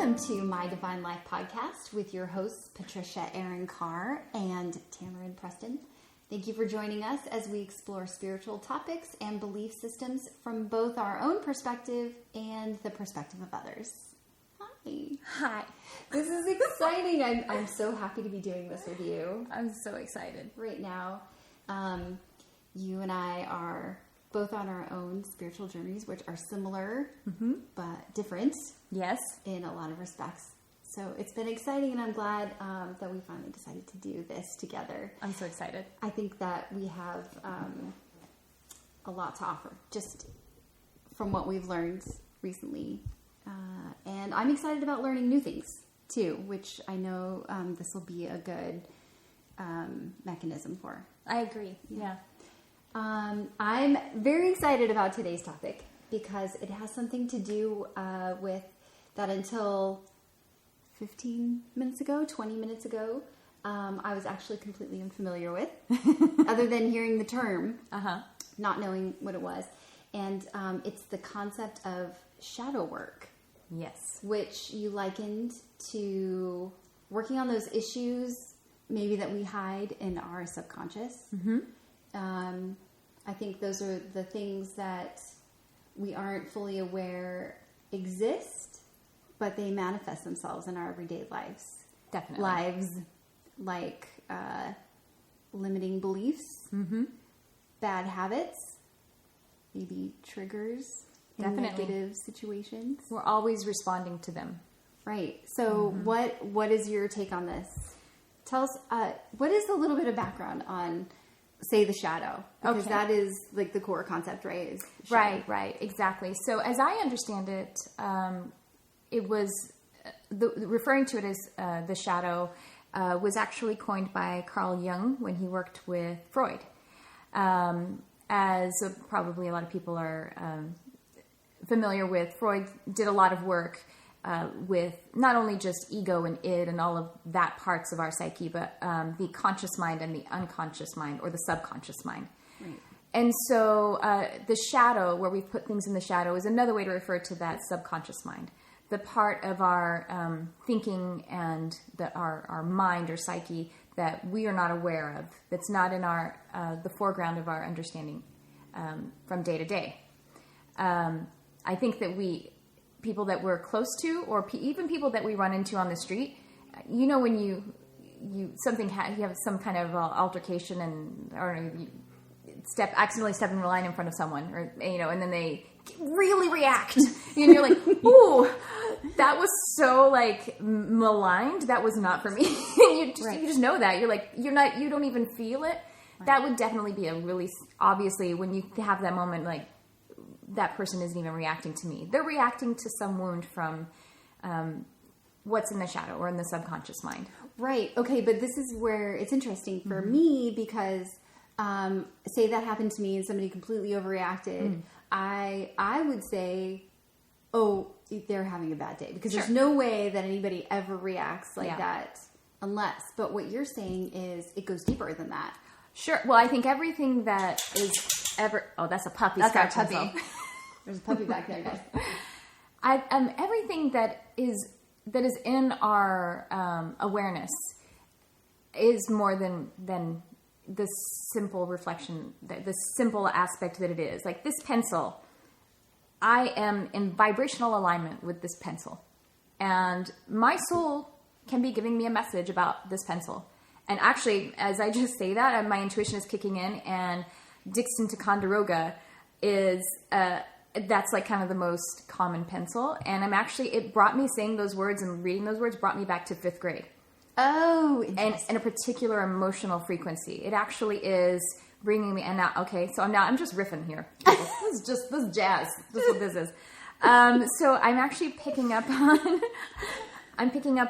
Welcome to My Divine Life podcast with your hosts, Patricia Aaron Carr and Tamarin Preston. Thank you for joining us as we explore spiritual topics and belief systems from both our own perspective and the perspective of others. Hi. Hi. This is exciting. I'm so happy to be doing this with you. I'm so excited. Right now, you and I are both on our own spiritual journeys, which are similar, but different. Yes. In a lot of respects. So it's been exciting, and I'm glad that we finally decided to do this together. I'm so excited. I think that we have a lot to offer, just from what we've learned recently. And I'm excited about learning new things, too, which I know this will be a good mechanism for. I agree. Yeah. I'm very excited about today's topic because it has something to do with that until 15 minutes ago, 20 minutes ago, I was actually completely unfamiliar with, other than hearing the term, not knowing what it was. And it's the concept of shadow work. Yes. Which you likened to working on those issues, maybe that we hide in our subconscious. I think those are the things that we aren't fully aware exist, but they manifest themselves in our everyday lives. Definitely. Lives like limiting beliefs, bad habits, maybe triggers in negative situations. We're always responding to them. Right. So what is your take on this? Tell us, what is a little bit of background on, say, the shadow? Because that is like the core concept, right? Is Right, exactly. So as I understand it, it was, referring to it as the shadow was actually coined by Carl Jung when he worked with Freud. As probably a lot of people are familiar with, Freud did a lot of work with not only just ego and id and all of that parts of our psyche, but the conscious mind and the unconscious mind, or the subconscious mind. Right. And so the shadow, where we put things in the shadow, is another way to refer to that subconscious mind. The part of our thinking and our mind or psyche that we are not aware of, that's not in our the foreground of our understanding from day to day. I think that people that we're close to, or even people that we run into on the street, you know, when you have some kind of altercation or you accidentally step in line in front of someone, or and then they really react, and you're like, ooh, that was so like maligned. That was not for me. You just know that you don't even feel it. Right. That would definitely be a really, obviously, when you have that moment, like, that person isn't even reacting to me. They're reacting to some wound from what's in the shadow or in the subconscious mind. Right. Okay. But this is where it's interesting for me, because say that happened to me and somebody completely overreacted. I would say, oh, they're having a bad day, because there's no way that anybody ever reacts like that unless. But what you're saying is it goes deeper than that. Sure. Well, I think everything that is ever... Oh, that's a puppy. That's our puppy. There's a puppy back there, guys. Everything that is in our awareness is more than the simple reflection, the simple aspect that it is. Like this pencil, I am in vibrational alignment with this pencil. And my soul can be giving me a message about this pencil. And actually, as I just say that, my intuition is kicking in, and Dixon Ticonderoga is, that's like kind of the most common pencil. And it brought me saying those words and reading those words brought me back to 5th grade. Oh, and a particular emotional frequency. It actually is bringing me, and now, I'm just riffing here. This is jazz. This is what this is. So I'm actually picking up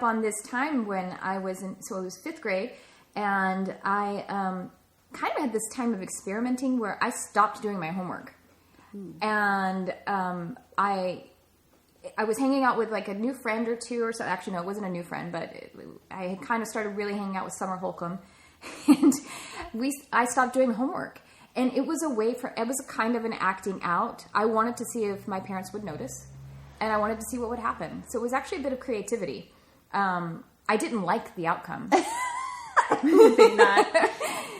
on this time when I was so it was 5th grade, and I kind of had this time of experimenting where I stopped doing my homework. And I was hanging out with like a new friend or two or so. Actually, no, it wasn't a new friend, but I had kind of started really hanging out with Summer Holcomb, and I stopped doing homework. And it was a way it was a kind of an acting out. I wanted to see if my parents would notice. and I wanted to see what would happen. So it was actually a bit of creativity. I didn't like the outcome. Who did not?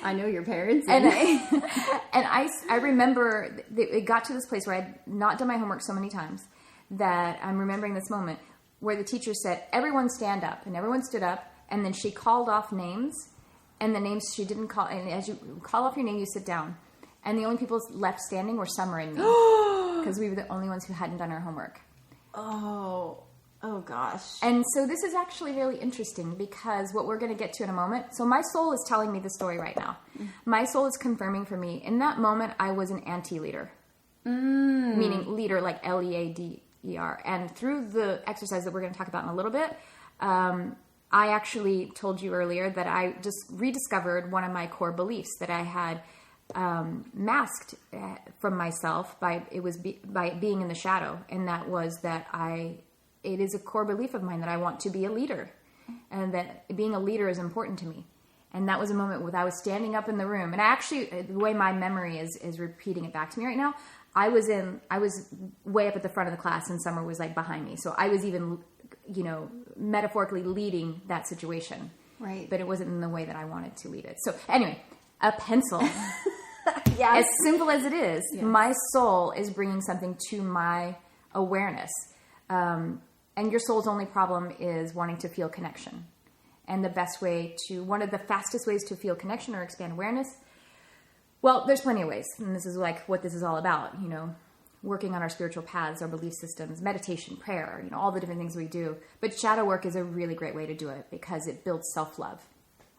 I know your parents. And I remember it got to this place where I'd not done my homework so many times that I'm remembering this moment where the teacher said, everyone stand up. And everyone stood up. And then she called off names. And the names she didn't call. And as you call off your name, you sit down. And the only people left standing were Summer and me. Because we were the only ones who hadn't done our homework. Oh gosh. And so this is actually really interesting because what we're going to get to in a moment. So my soul is telling me the story right now. My soul is confirming for me. In that moment, I was an anti-leader. Meaning leader like Leader. And through the exercise that we're going to talk about in a little bit, I actually told you earlier that I just rediscovered one of my core beliefs that I had masked from myself by being in the shadow. And that was that it is a core belief of mine that I want to be a leader and that being a leader is important to me. And that was a moment where I was standing up in the room. And I actually, the way my memory is repeating it back to me right now, I was way up at the front of the class and Summer was like behind me. So I was even, metaphorically leading that situation. Right. But it wasn't in the way that I wanted to lead it. So anyway, a pencil. Yes. As simple as it is, my soul is bringing something to my awareness. And your soul's only problem is wanting to feel connection. And one of the fastest ways to feel connection or expand awareness, well, there's plenty of ways. And this is like what this is all about, working on our spiritual paths, our belief systems, meditation, prayer, all the different things we do. But shadow work is a really great way to do it because it builds self-love.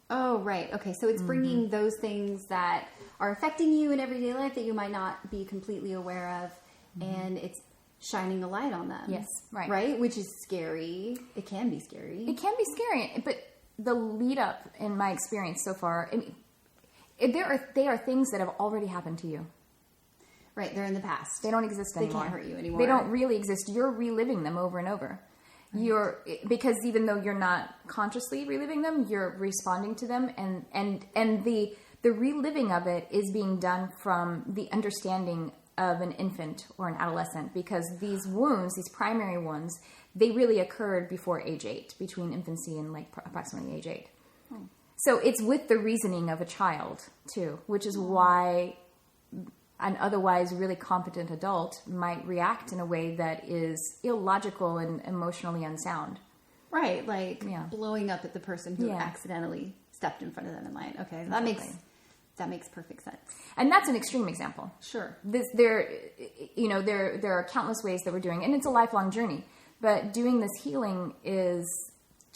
Oh, right. Okay. So it's bringing those things that are affecting you in everyday life that you might not be completely aware of. And it's shining a light on them. Yes, right. Right? Which is scary. It can be scary. It can be scary, but the lead up in my experience so far, they are things that have already happened to you. Right, they're in the past. They don't exist anymore. They can't hurt you anymore. They don't really exist. You're reliving them over and over. Right. Because even though you're not consciously reliving them, you're responding to them, and the reliving of it is being done from the understanding of an infant or an adolescent, because these wounds, these primary ones, they really occurred before age 8, between infancy and like approximately age 8. Oh. So it's with the reasoning of a child too, which is why an otherwise really competent adult might react in a way that is illogical and emotionally unsound. Right, like blowing up at the person who accidentally stepped in front of them in line. Okay, exactly. That makes perfect sense. And that's an extreme example. Sure. There are countless ways that we're doing, and it's a lifelong journey. But doing this healing is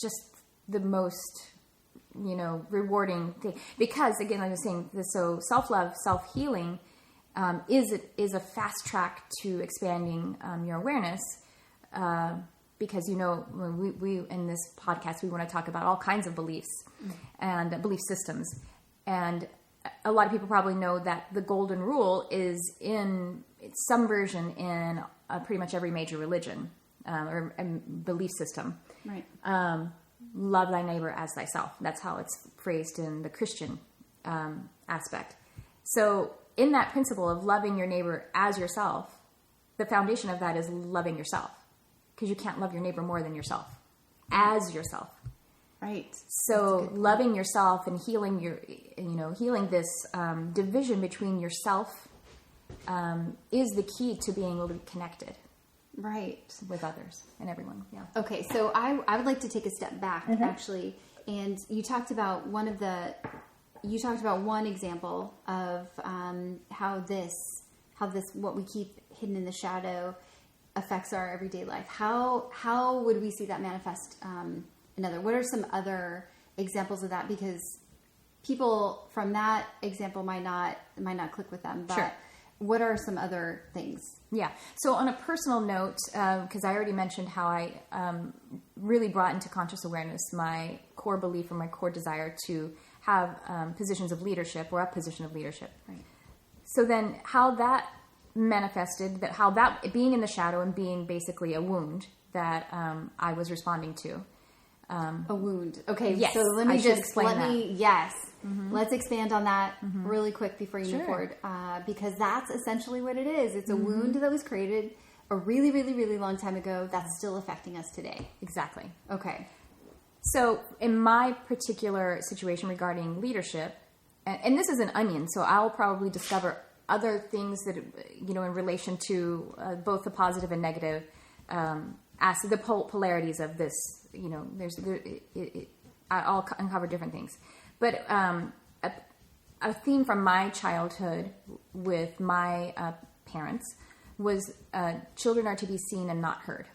just the most, rewarding thing. Because, again, like I was saying, so self-love, self-healing is a fast track to expanding your awareness. Because, we in this podcast, we want to talk about all kinds of beliefs and belief systems. And a lot of people probably know that the golden rule is in some version in pretty much every major religion or belief system. Right. Love thy neighbor as thyself. That's how it's phrased in the Christian aspect. So in that principle of loving your neighbor as yourself, the foundation of that is loving yourself, because you can't love your neighbor more than yourself, as yourself. Right. So loving yourself and healing healing this division between yourself is the key to being able to be connected. Right. With others and everyone. Yeah. Okay. So I would like to take a step back actually. And you talked about one example of how this what we keep hidden in the shadow affects our everyday life. How would we see that manifest what are some other examples of that? Because people from that example might not click with them, but sure. What are some other things? Yeah. So on a personal note, because I already mentioned how I really brought into conscious awareness my core belief or my core desire to have positions of leadership or a position of leadership. Right. So then how that manifested, how that being in the shadow and being basically a wound that I was responding to. A wound. Okay. Yes, So let me explain that. Yes. Mm-hmm. Let's expand on that really quick before you move forward, because that's essentially what it is. It's a wound that was created a really, really, really long time ago that's still affecting us today. Exactly. Okay. So in my particular situation regarding leadership, and this is an onion, so I'll probably discover other things that, in relation to both the positive and negative, the polarities of this, I'll uncover different things. But a theme from my childhood with my parents was children are to be seen and not heard.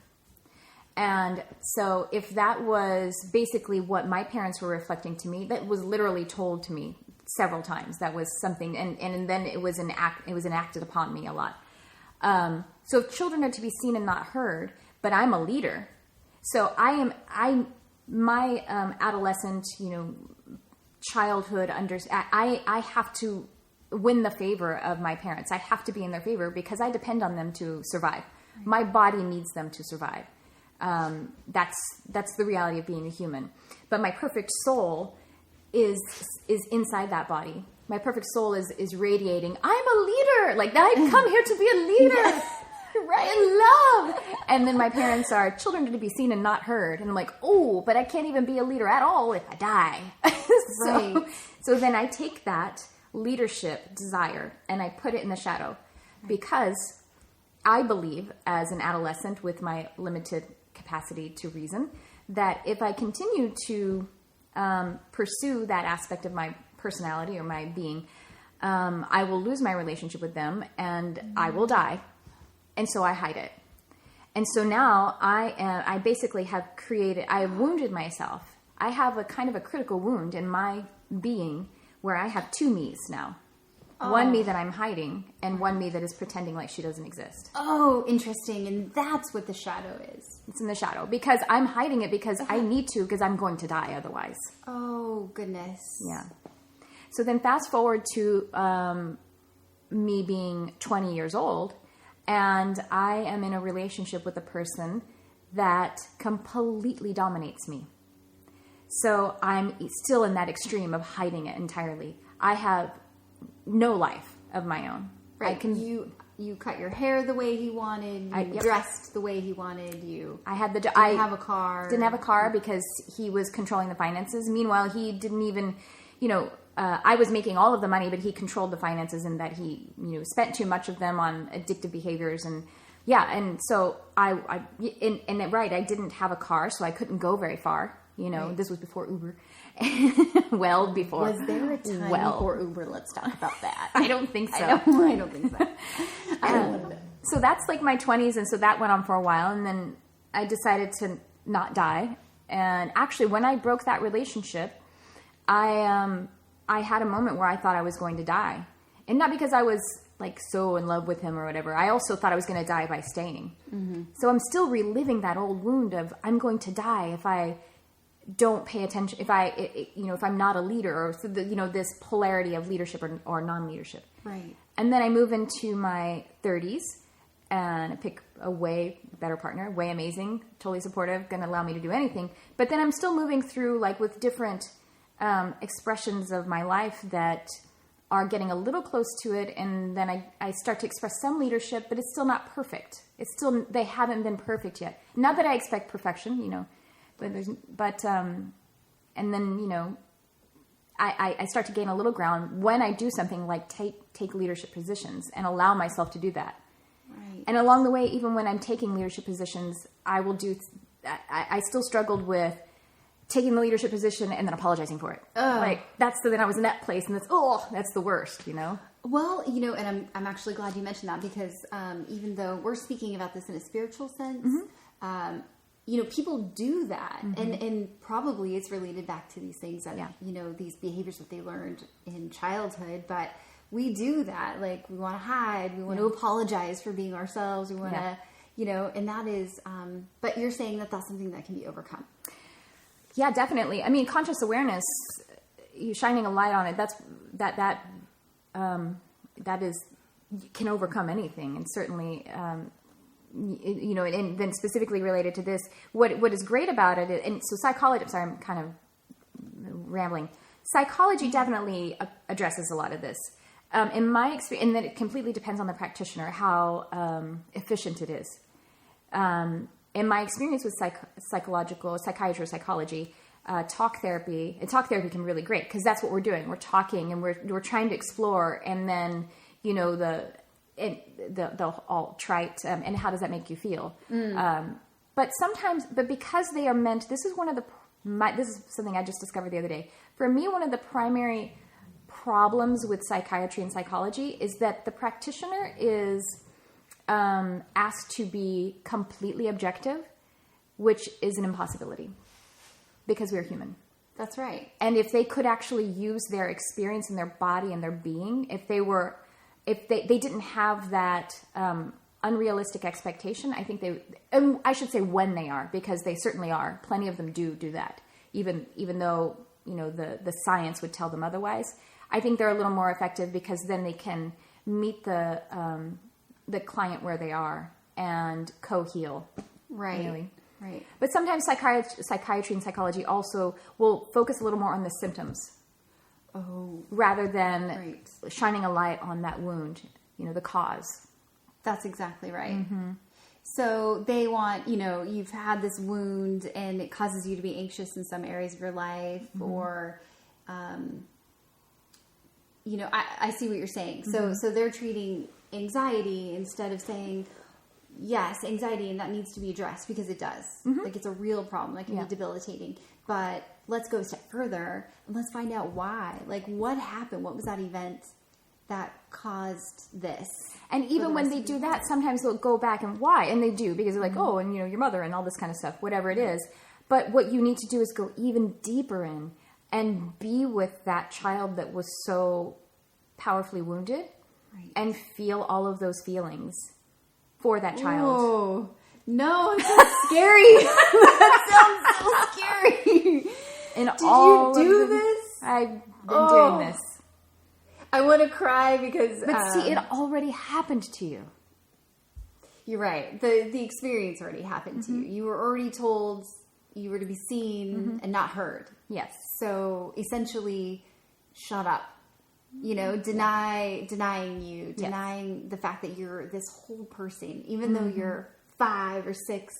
And so if that was basically what my parents were reflecting to me, that was literally told to me several times. That was something, and then it was enacted upon me a lot. So if children are to be seen and not heard, but I'm a leader, so my adolescent, childhood, I have to win the favor of my parents. I have to be in their favor because I depend on them to survive. My body needs them to survive. That's the reality of being a human. But my perfect soul is inside that body. My perfect soul is radiating. I'm a leader. Like I've come here to be a leader. Yes. Right. In love. And then my parents are children to be seen and not heard. And I'm like, oh, but I can't even be a leader at all if I die. Right. So then I take that leadership desire and I put it in the shadow because I believe as an adolescent with my limited capacity to reason that if I continue to pursue that aspect of my personality or my being, I will lose my relationship with them and I will die. And so I hide it. And so now I basically have wounded myself. I have a kind of a critical wound in my being where I have two me's now. Oh. One me that I'm hiding and one me that is pretending like she doesn't exist. Oh, interesting. And that's what the shadow is. It's in the shadow because I'm hiding it because I need to because I'm going to die otherwise. Oh, goodness. Yeah. So then fast forward to me being 20 years old and I am in a relationship with a person that completely dominates me. So I'm still in that extreme of hiding it entirely. I have no life of my own. Right. You cut your hair the way he wanted. You dressed the way he wanted. I didn't have a car. Didn't have a car because he was controlling the finances. Meanwhile, he didn't even, I was making all of the money, but he controlled the finances and that he, spent too much of them on addictive behaviors and and so I didn't have a car, so I couldn't go very far. Right. This was before Uber. Well, before. Was there a time before Uber? Let's talk about that. I don't think so. I don't think so. So that's like my 20s, and so that went on for a while, and then I decided to not die. And actually, when I broke that relationship, I had a moment where I thought I was going to die. And not because I was like so in love with him or whatever. I also thought I was going to die by staying. Mm-hmm. So I'm still reliving that old wound of I'm going to die if I don't pay attention, if I'm not a leader, or this polarity of leadership or non-leadership. Right. And then I move into my 30s and I pick a way better partner, way amazing, totally supportive, going to allow me to do anything. But then I'm still moving through with different expressions of my life that are getting a little close to it. And then I start to express some leadership, but it's still not perfect. They haven't been perfect yet. Not that I expect perfection, and then, I start to gain a little ground when I do something like take leadership positions and allow myself to do that. Right. And along the way, even when I'm taking leadership positions, I still struggled with taking the leadership position and then apologizing for it. Then I was in that place and that's the worst, Well, and I'm actually glad you mentioned that because even though we're speaking about this in a spiritual sense, mm-hmm. People do that, mm-hmm. and probably it's related back to these things that, these behaviors that they learned in childhood, but we do that. Like, we want to hide, we want to apologize for being ourselves, we want to, and that is, but you're saying that that's something that can be overcome. Yeah, definitely. I mean, conscious awareness, you shining a light on it, that is, can overcome anything, and certainly, and then specifically related to this, what is great about it, and so psychology, sorry, I'm kind of rambling. Psychology definitely addresses a lot of this. In my experience, and that it completely depends on the practitioner, how efficient it is. in my experience with psychiatry or psychology, talk therapy can be really great because that's what we're doing. We're talking and we're trying to explore, and then the alt-right and how does that make you feel? But because they are meant, this is something I just discovered the other day. For me, one of the primary problems with psychiatry and psychology is that the practitioner is asked to be completely objective, which is an impossibility because we're human. That's right. And if they could actually use their experience in their body and their being, if they didn't have that unrealistic expectation, I think and I should say when they are, because they certainly are. Plenty of them do that, even though the science would tell them otherwise. I think they're a little more effective because then they can meet the client where they are and co-heal. Right. Really. Right. But sometimes psychiatry and psychology also will focus a little more on the symptoms. Rather than shining a light on that wound, the cause. That's exactly right. Mm-hmm. So they want, you've had this wound and it causes you to be anxious in some areas of your life, mm-hmm. or, I see what you're saying. Mm-hmm. So they're treating anxiety instead of saying, yes, anxiety, and that needs to be addressed because it does. Mm-hmm. Like it's a real problem. It can be debilitating. But let's go a step further and let's find out why. Like what happened? What was that event that caused this? And even when they do that, sometimes they'll go back and why? And they do because they're like, oh, and your mother and all this kind of stuff, whatever it is. But what you need to do is go even deeper in and be with that child that was so powerfully wounded and feel all of those feelings for that child. Oh, no, it's so scary. That sounds so scary. Did you do this? I've been doing this. I want to cry because... But see, it already happened to you. You're right. The experience already happened mm-hmm. to you. You were already told you were to be seen mm-hmm. and not heard. Yes. So essentially, shut up. Denying you, denying the fact that you're this whole person, even mm-hmm. though you're 5 or 6,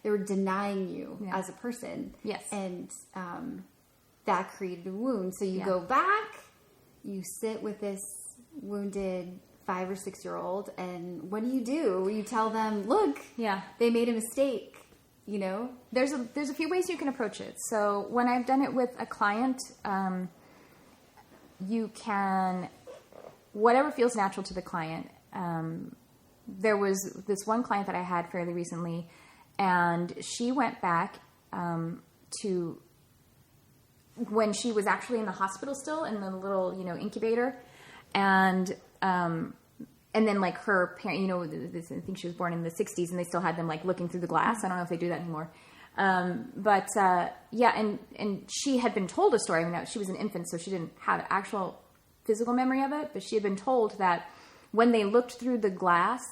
they were denying you as a person. Yes. And that created a wound. So you go back, you sit with this wounded 5 or 6-year-old, and what do? You tell them, look, they made a mistake. There's a few ways you can approach it. So when I've done it with a client, you can, whatever feels natural to the client. There was this one client that I had fairly recently, and she went back to when she was actually in the hospital still, in the little, incubator, and then like her parent, I think she was born in the 60s, and they still had them like looking through the glass. I don't know if they do that anymore. And she had been told a story. I mean, she was an infant, so she didn't have actual physical memory of it, but she had been told that when they looked through the glass,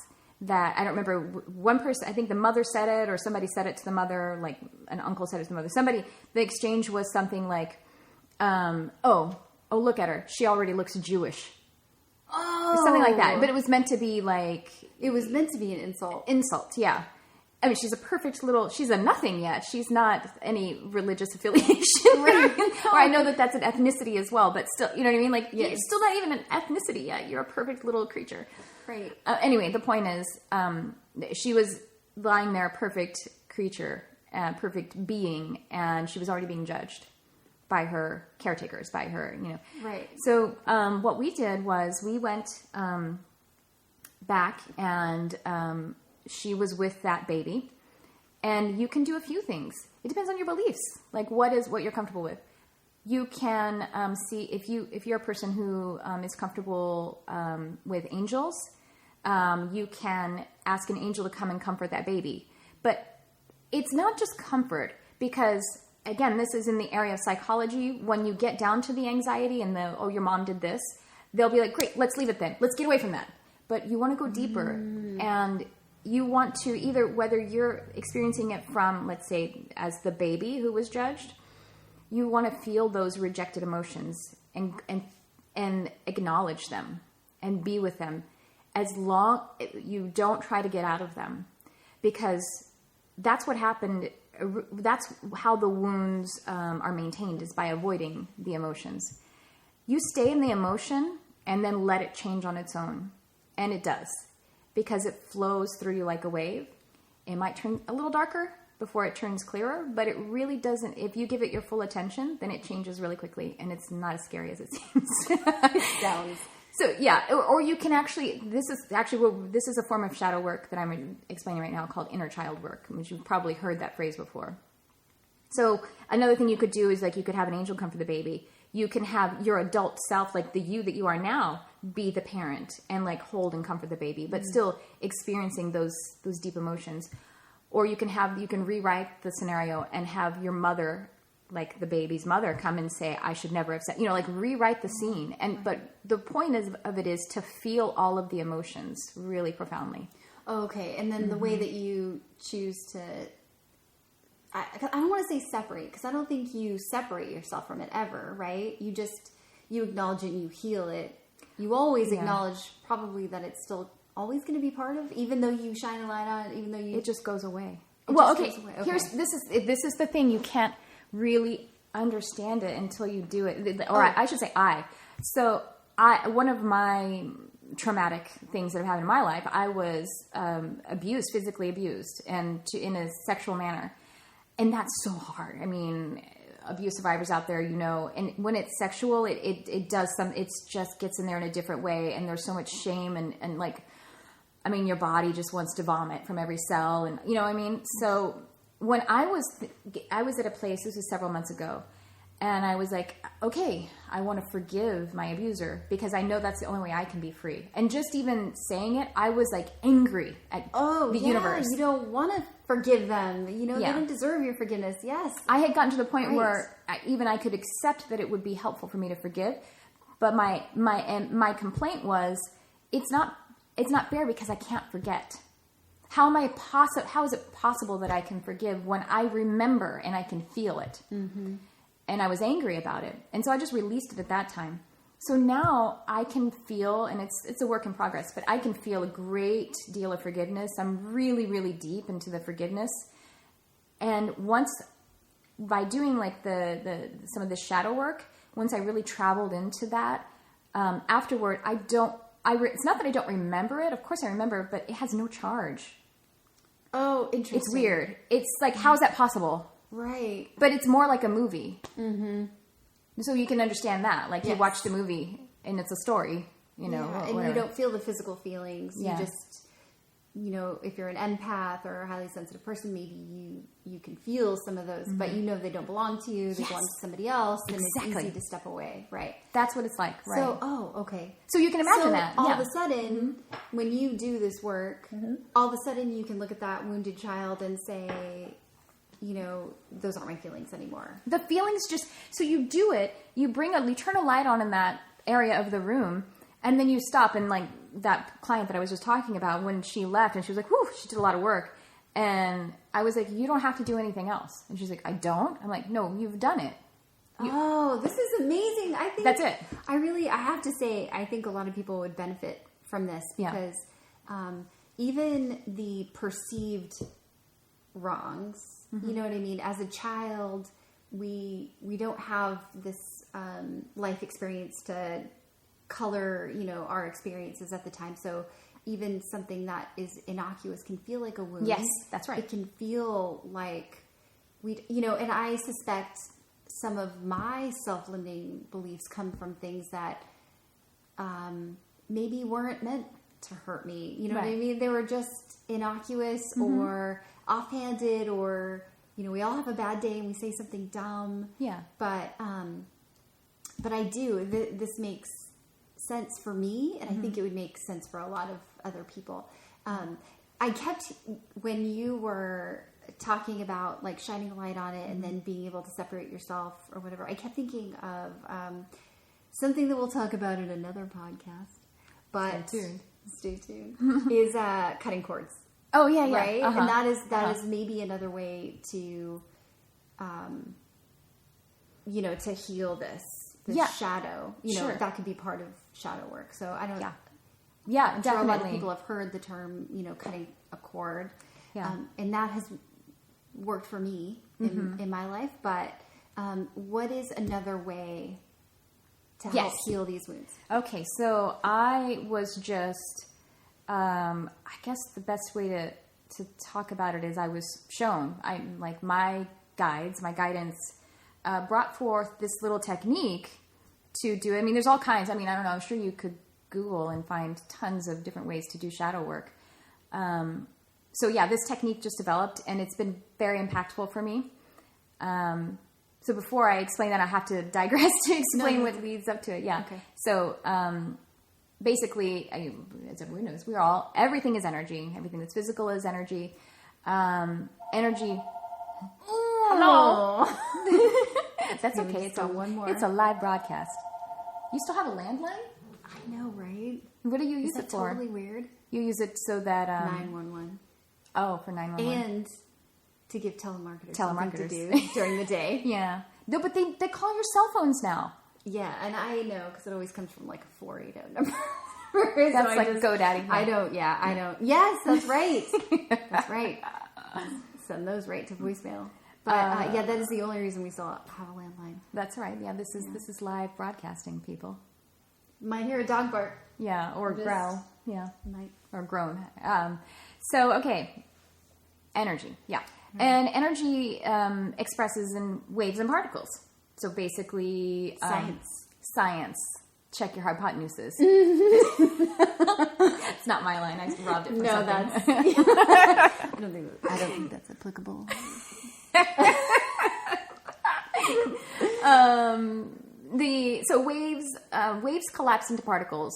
that, I don't remember, one person, I think the mother said it, or somebody said it to the mother, like an uncle said it to the mother. The exchange was something like, oh, look at her. She already looks Jewish. Oh. Or something like that. But it was meant to be like... It was meant to be an insult. Insult, yeah. I mean, she's a nothing yet. She's not any religious affiliation. Right. Or I know that that's an ethnicity as well, but still, you know what I mean? Like, you're still not even an ethnicity yet. You're a perfect little creature. Right. Anyway, the point is, she was lying there, a perfect creature, perfect being, and she was already being judged by her caretakers, by her, Right. So what we did was we went back and... she was with that baby, and you can do a few things. It depends on your beliefs. Like what you're comfortable with. You can see if you're a person who is comfortable with angels. You can ask an angel to come and comfort that baby. But it's not just comfort, because again, this is in the area of psychology. When you get down to the anxiety and your mom did this, they'll be like, great, let's leave it then. Let's get away from that. But you want to go deeper and you want to either, whether you're experiencing it from, let's say, as the baby who was judged, you want to feel those rejected emotions and acknowledge them and be with them as long you don't try to get out of them, because that's what happened. That's how the wounds are maintained, is by avoiding the emotions. You stay in the emotion and then let it change on its own. And it does, because it flows through you like a wave. It might turn a little darker before it turns clearer, but it really doesn't. If you give it your full attention, then it changes really quickly, and it's not as scary as it seems. It sounds. So yeah, or you can actually, this is a form of shadow work that I'm explaining right now called inner child work, which you've probably heard that phrase before. So another thing you could do is, like, you could have an angel come for the baby. You can have your adult self, like the you that you are now, be the parent and like hold and comfort the baby, but still experiencing those deep emotions. Or you can rewrite the scenario and have your mother, like the baby's mother, come and say, I should never have said, like rewrite the scene. But the point of it is to feel all of the emotions really profoundly. Okay. And then the way that you choose to, I don't want to say separate, because I don't think you separate yourself from it ever, right? You acknowledge it and you heal it. You always acknowledge probably that it's still always going to be part of, even though you shine a light on it, even though it just goes away. Okay. This is the thing. You can't really understand it until you do it. Or I should say So one of my traumatic things that have happened in my life, I was physically abused, and in a sexual manner. And that's so hard. I mean, abuse survivors out there, and when it's sexual, it does it just gets in there in a different way. And there's so much shame and like, I mean, your body just wants to vomit from every cell, and you know what I mean? So when I was at a place, this was several months ago, and I was like, okay, I want to forgive my abuser, because I know that's the only way I can be free. And just even saying it, I was like angry at the universe. You don't want to forgive them. They don't deserve your forgiveness. Yes. I had gotten to the point where I could accept that it would be helpful for me to forgive. But my complaint was, it's not fair because I can't forget. How is it possible that I can forgive when I remember and I can feel it? Mm-hmm. And I was angry about it. And so I just released it at that time. So now I can feel, and it's a work in progress, but I can feel a great deal of forgiveness. I'm really, really deep into the forgiveness. And once, by doing like some of the shadow work, once I really traveled into that, afterward, it's not that I don't remember it. Of course I remember, but it has no charge. Oh, interesting. It's weird. It's like, how is that possible? Right. But it's more like a movie. Mm-hmm. So you can understand that. Like, you watch the movie and it's a story, and whatever. You don't feel the physical feelings. Yeah. You just, if you're an empath or a highly sensitive person, maybe you can feel some of those, but they don't belong to you. They belong to somebody else, and it's easy to step away. Right. That's what it's like. Right. So, okay. So you can imagine that. All of a sudden, when you do this work, all of a sudden you can look at that wounded child and say, those aren't my feelings anymore. The feelings so you do it, you turn a light on in that area of the room, and then you stop. And like that client that I was just talking about, when she left and she was like, whew, she did a lot of work. And I was like, you don't have to do anything else. And she's like, I don't? I'm like, no, you've done it. This is amazing. I think that's it. I have to say, I think a lot of people would benefit from this, because even the perceived wrongs, you know what I mean? As a child, we don't have this life experience to color, our experiences at the time. So even something that is innocuous can feel like a wound. Yes, that's right. It can feel like and I suspect some of my self-limiting beliefs come from things that maybe weren't meant to hurt me. You know what I mean? They were just innocuous or offhanded, or we all have a bad day and we say something dumb. Yeah. But I do. This makes sense for me, and I think it would make sense for a lot of other people. I kept, when you were talking about like shining a light on it and then being able to separate yourself or whatever, I kept thinking of something that we'll talk about in another podcast. But stay tuned. Is cutting cords. Oh yeah, yeah. Right? And that is maybe another way to to heal this shadow. That could be part of shadow work. So I don't Yeah, I'm definitely. sure a lot of people have heard the term, cutting a cord. Yeah. And that has worked for me in my life, but what is another way to help heal these wounds? Okay, so I was just, I guess the best way to talk about it is I was shown, my guidance brought forth this little technique to do it. I mean, there's all kinds. I mean, I don't know. I'm sure you could Google and find tons of different ways to do shadow work. So yeah, this technique just developed and it's been very impactful for me. So before I explain that, I have to digress to explain what leads up to it. Yeah. Okay. So, basically, as everyone knows, everything is energy. Everything that's physical is energy. Energy. Hello. That's okay. It's one more. It's a live broadcast. You still have a landline? I know, right? What do you use it for? Totally weird. You use it so that 911. Oh, for 911. And to give telemarketers something to do telemarketers during the day. Yeah. No, but they call your cell phones now. Yeah, and I know because it always comes from like a 480 number. That's so like GoDaddy. I don't. Yes, that's right. That's right. Send those right to voicemail. But that is the only reason we still have a landline. That's right. Yeah, this is live broadcasting, people. Might hear a dog bark. Yeah, or growl. Yeah, might or groan. So okay, energy. Yeah, and energy expresses in waves and particles. So basically, science. Check your hypotenuses. It's not my line. I robbed it from something. I don't think that's applicable. So waves collapse into particles.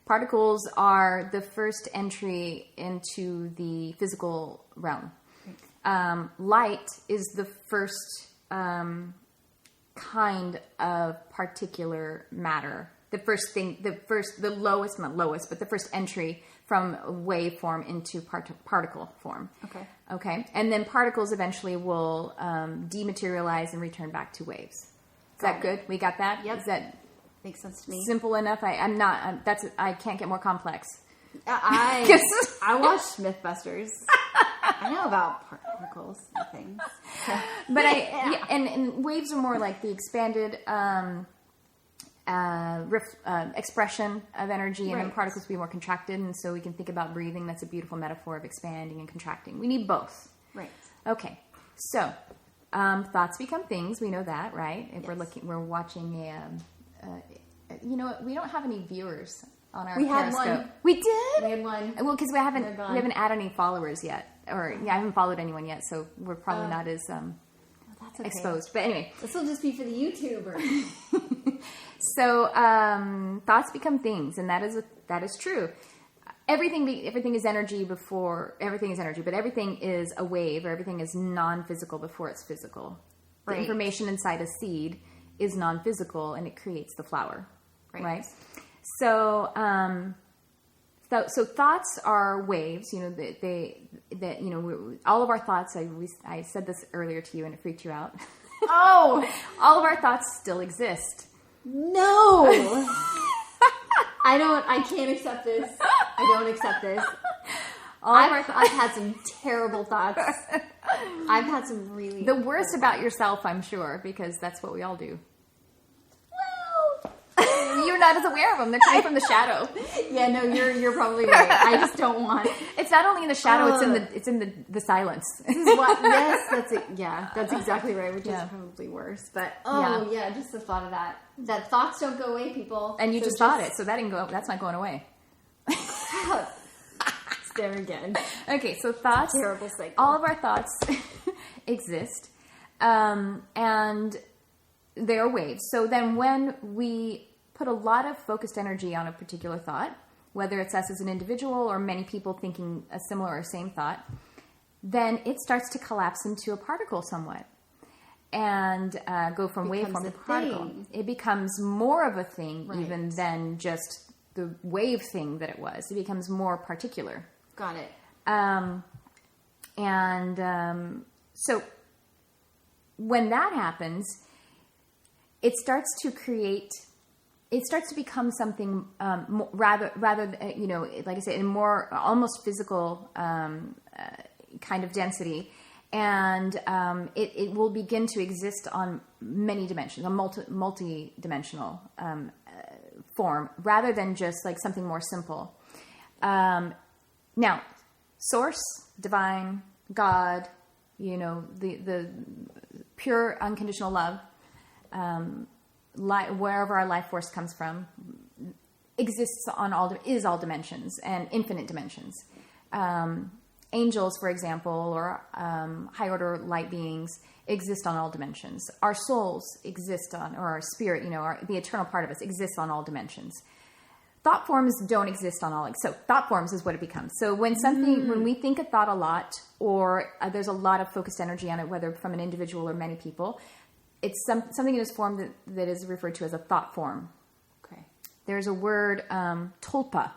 Particles are the first entry into the physical realm. Light is the first kind of particular matter. The first thing, the lowest, not lowest, but the first entry from wave form into particle form. Okay. And then particles eventually will dematerialize and return back to waves. Is that good? We got that? Yep. Is that makes sense to me? Simple enough? I can't get more complex. I watched Mythbusters. I know about particles and things. But and waves are more like the expanded expression of energy, and then particles will be more contracted, and so we can think about breathing. That's a beautiful metaphor of expanding and contracting. We need both. Right. Okay. So, thoughts become things. We know that, right? If we're watching we don't have any viewers on our Periscope. Had one. We did? We had one. Well, because we haven't added any followers yet. I haven't followed anyone yet, so we're probably not as that's okay. exposed. But anyway. This will just be for the YouTubers. So thoughts become things, and that is true. Everything is energy before everything is energy, but everything is a wave, or everything is non-physical before it's physical. Right. The information inside a seed is non-physical, and it creates the flower. Right? So so thoughts are waves. All of our thoughts. I said this earlier to you, and it freaked you out. Oh, all of our thoughts still exist. No. I can't accept this. I don't accept this. I've had some terrible thoughts. I've had some really... The worst about yourself, I'm sure, because that's what we all do. Well... You're not as aware of them. They're coming from the shadow. Yeah, no, you're probably right. I just don't want... It's not only in the shadow, it's in the silence. This is what... Yes, that's it. Yeah, that's exactly right, which is probably worse. But, just the thought of that. That thoughts don't go away, people. And you just thought it, so that didn't go... That's not going away. There again. Okay, so thoughts... Terrible cycle. All of our thoughts exist. And they are waves. So then when we put a lot of focused energy on a particular thought, whether it's us as an individual or many people thinking a similar or same thought, then it starts to collapse into a particle somewhat. And go from waveform to particle. It becomes more of a thing even than just the wave thing that it was. It becomes more particular. Got it. So when that happens, it starts to become something rather, like I said, in more almost physical kind of density. And it will begin to exist on many dimensions, a multi-dimensional form, rather than just like something more simple. Now, source, divine, God, the pure unconditional love, wherever our life force comes from, exists on all dimensions and infinite dimensions. Angels, for example, or high order light beings exist on all dimensions. Our souls exist on, or our spirit, the eternal part of us exists on all dimensions. Thought forms don't exist on all. So thought forms is what it becomes. So when we think a thought a lot, or there's a lot of focused energy on it, whether from an individual or many people, it's something in this form that is referred to as a thought form. Okay. There's a word, tulpa,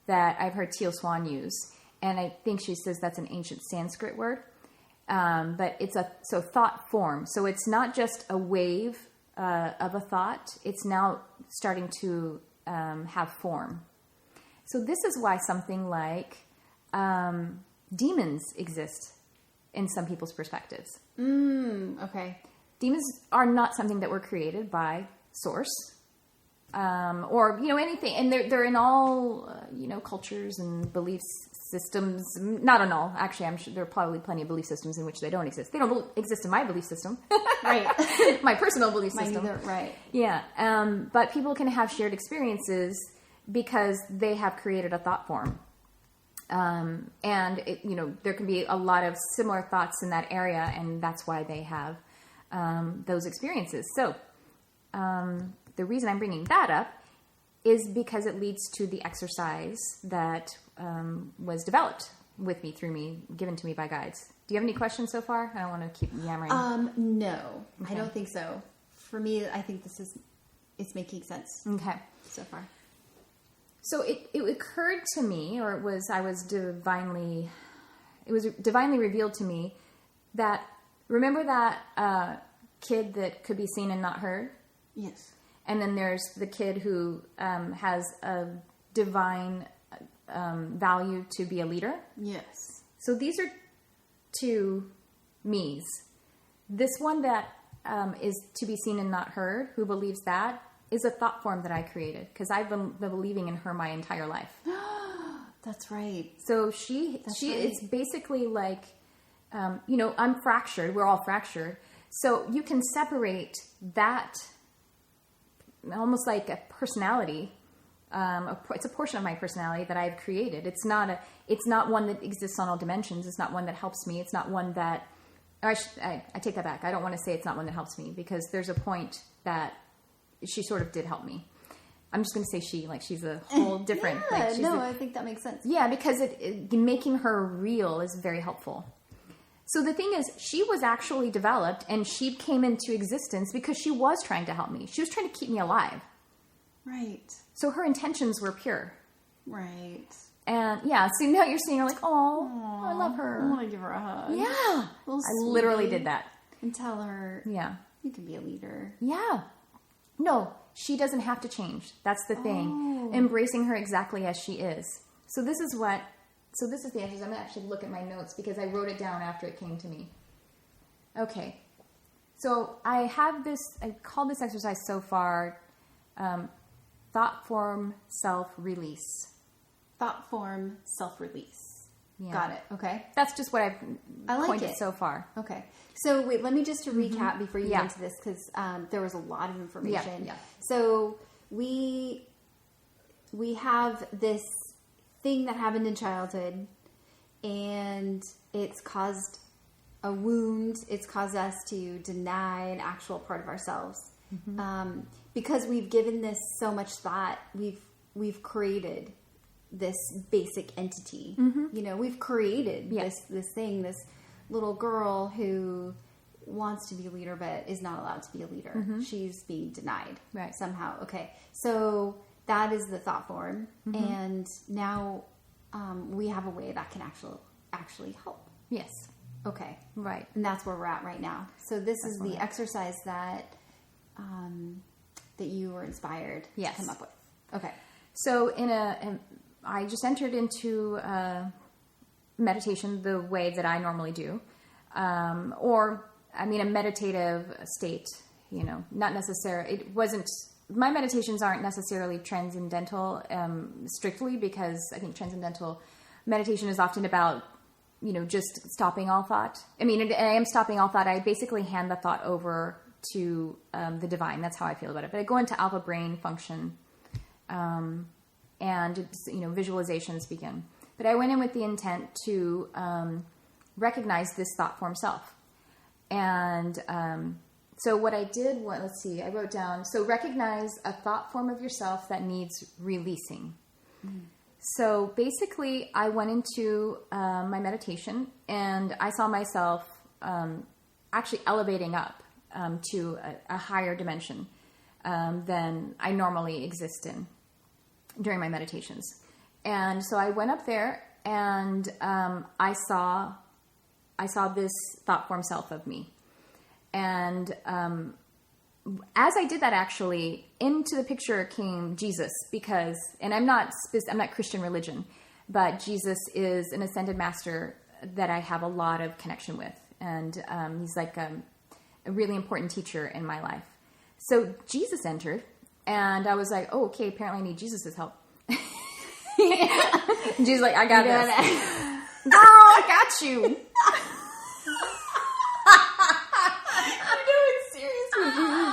that I've heard Teal Swan use. And I think she says that's an ancient Sanskrit word. But it's thought form. So it's not just a wave of a thought. It's now starting to have form. So this is why something like demons exist in some people's perspectives. Okay. Demons are not something that were created by source. Or anything, and they're in all cultures and beliefs systems. Not in all, actually. I'm sure there are probably plenty of belief systems in which they don't exist. They don't exist in my belief system, right? My personal belief system, right? Yeah, but people can have shared experiences because they have created a thought form, and there can be a lot of similar thoughts in that area, and that's why they have those experiences. So. The reason I'm bringing that up is because it leads to the exercise that was developed with me, through me, given to me by guides. Do you have any questions so far? I don't want to keep yammering. No, okay. I don't think so. For me, I think it's making sense. Okay. So far. So it occurred to me, or it was divinely revealed to me that, remember that kid that could be seen and not heard? Yes. And then there's the kid who has a divine value to be a leader. Yes. So these are two me's. This one that is to be seen and not heard, who believes that, is a thought form that I created because I've been believing in her my entire life. That's right. So it's basically like, I'm fractured. We're all fractured. So you can separate that almost like a personality. It's a portion of my personality that I've created. It's not one that exists on all dimensions. It's not one that helps me. It's not one that, I take that back. I don't want to say it's not one that helps me because there's a point that she sort of did help me. I'm just going to say she, like she's a whole different. I think that makes sense. Yeah, because making her real is very helpful. So the thing is, she was actually developed and she came into existence because she was trying to help me. She was trying to keep me alive. Right. So her intentions were pure. Right. And yeah, so now you're seeing her like, oh, I love her. I want to give her a hug. Yeah. I literally did that. And tell her, yeah, you can be a leader. Yeah. No, she doesn't have to change. That's the thing. Embracing her exactly as she is. So this is the answers. I'm going to actually look at my notes because I wrote it down after it came to me. Okay. So I called this exercise so far, thought form self-release. Thought form self-release. Yeah. Got it. Okay. That's just what I like pointed it so far. Okay. So wait, let me just recap before you get into this because there was a lot of information. Yeah. So we have this thing that happened in childhood and it's caused a wound. It's caused us to deny an actual part of ourselves. Because we've given this so much thought, we've created this basic entity. We've created this thing, this little girl who wants to be a leader but is not allowed to be a leader. She's being denied somehow. Okay. So that is the thought form. And now we have a way that can actually help. Yes. Okay. Right. And that's where we're at right now. So this is the exercise that you were inspired to come up with. Okay. So I just entered into meditation the way that I normally do. or I mean, a meditative state, not necessarily, my meditations aren't necessarily transcendental, strictly, because I think transcendental meditation is often about, just stopping all thought. I mean, and I am stopping all thought. I basically hand the thought over to, the divine. That's how I feel about it. But I go into alpha brain function, and, visualizations begin. But I went in with the intent to, recognize this thought form self. And so what I did, I wrote down, so recognize a thought form of yourself that needs releasing. Mm. So basically I went into my meditation and I saw myself actually elevating up to a higher dimension than I normally exist in during my meditations. And so I went up there and I saw this thought form self of me. And as I did that, actually, into the picture came Jesus, because, and I'm not Christian religion, but Jesus is an ascended master that I have a lot of connection with. And he's like a really important teacher in my life. So Jesus entered, and I was like, oh, okay, apparently I need Jesus' help. Jesus like, I got this. Girl, I got you.